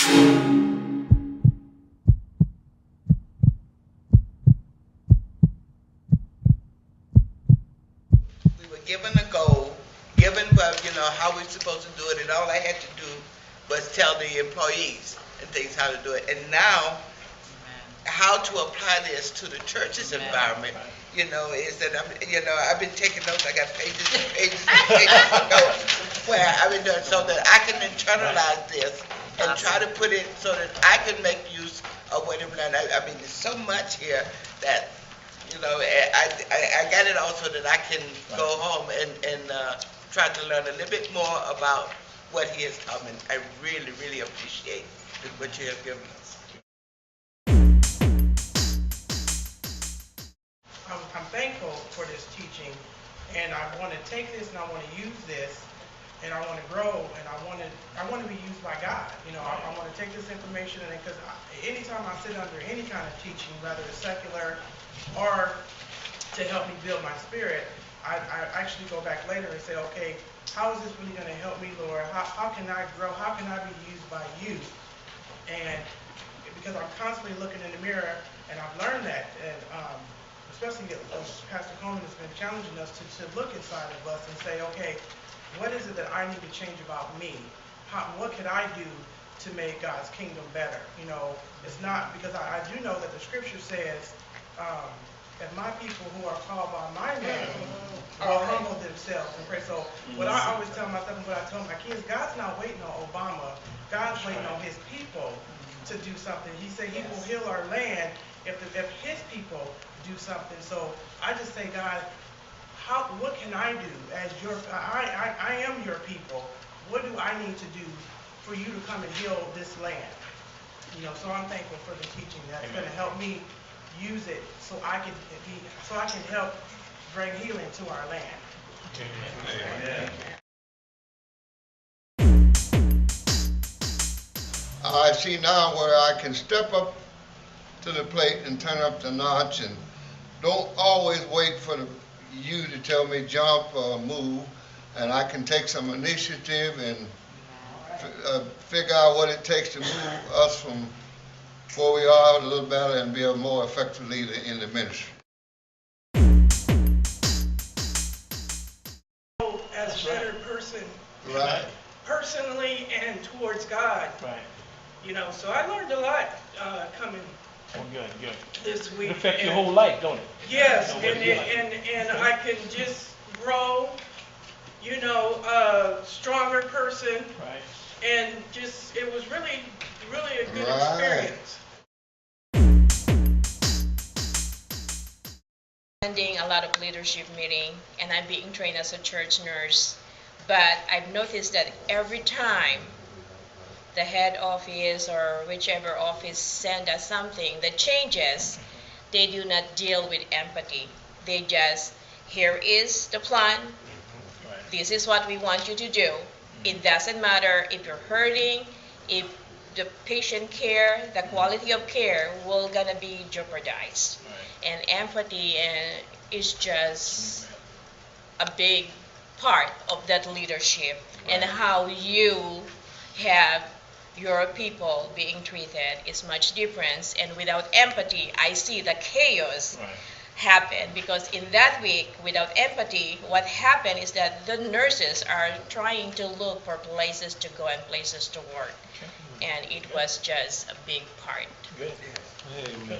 We were given a goal, given how we're supposed to do it, and all I had to do was tell the employees and things how to do it. And now, how to apply this to the church's environment, is that I've been taking notes. I got pages and pages and pages of notes where I've been doing so that I can internalize this and try to put it so that I can make use of what I've learned. I mean, there's so much here that I got it all so that I can go home and try to learn a little bit more about what he has taught me. I really, really appreciate what you have given us. I'm thankful for this teaching, and I want to take this and I want to use this, and I want to grow, and I want to be used by God. I want to take this information, and because anytime I sit under any kind of teaching, whether it's secular or to help me build my spirit, I actually go back later and say, okay, how is this really going to help me, Lord? How can I grow? How can I be used by you? And because I'm constantly looking in the mirror, and I've learned that, and especially Pastor Coleman has been challenging us to look inside of us and say, okay, what is it that I need to change about me? What could I do to make God's kingdom better? It's not, because I do know that the scripture says that my people who are called by my name will humble themselves and pray. So what I always tell myself and what I tell my kids, God's not waiting on Obama. God's waiting on his people to do something. He said he will heal our land if his people do something. So I just say, God, what can I do as I am your people? What do I need to do for you to come and heal this land? So I'm thankful for the teaching that's going to help me use it so I can help bring healing to our land. Amen. I see now where I can step up to the plate and turn up the notch, and don't always wait for you to tell me jump or move, and I can take some initiative and figure out what it takes to move us from where we are a little better and be a more effective leader in the ministry. As a better person, Right. Personally and towards God. Right. So I learned a lot coming Good. this week. It affects your whole life, don't it? Yes, and I can just grow, a stronger person. Right. And just, it was really a good experience. Attending a lot of leadership meeting, and I'm being trained as a church nurse, but I've noticed that every time the head office or whichever office send us something that changes, they do not deal with empathy. They just, here is the plan, this is what we want you to do. It doesn't matter if you're hurting, if the patient care, the quality of care will gonna be jeopardized. And empathy is just a big part of that leadership, and how you have your people being treated is much different. And without empathy, I see the chaos happen, because in that week, without empathy, what happened is that the nurses are trying to look for places to go and places to work, and it was just a big part. Good. Amen.